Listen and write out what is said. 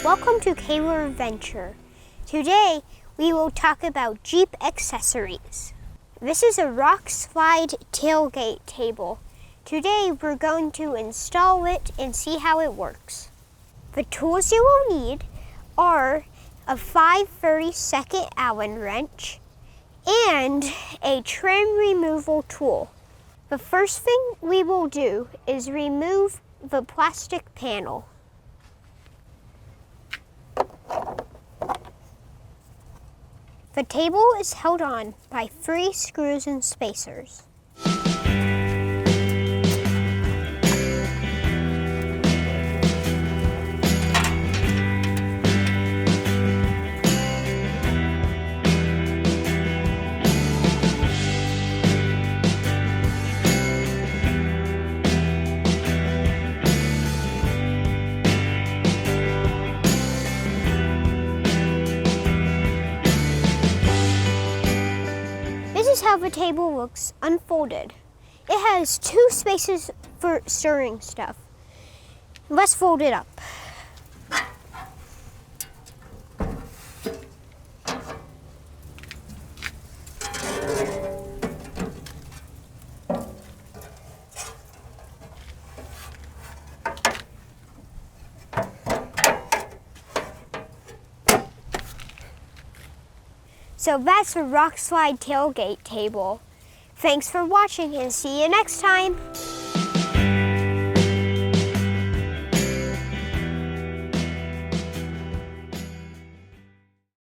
Welcome to Kayla Adventure. Today we will talk about Jeep accessories. This is a rock slide tailgate table. Today we're going to install it and see how it works. The tools you will need are a 5/32 Allen wrench and a trim removal tool. The first thing we will do is remove the plastic panel. The table is held on by 3 screws and spacers. This is how the table looks unfolded. It has 2 spaces for stirring stuff. Let's fold it up. So that's the rock slide tailgate table. Thanks for watching and see you next time.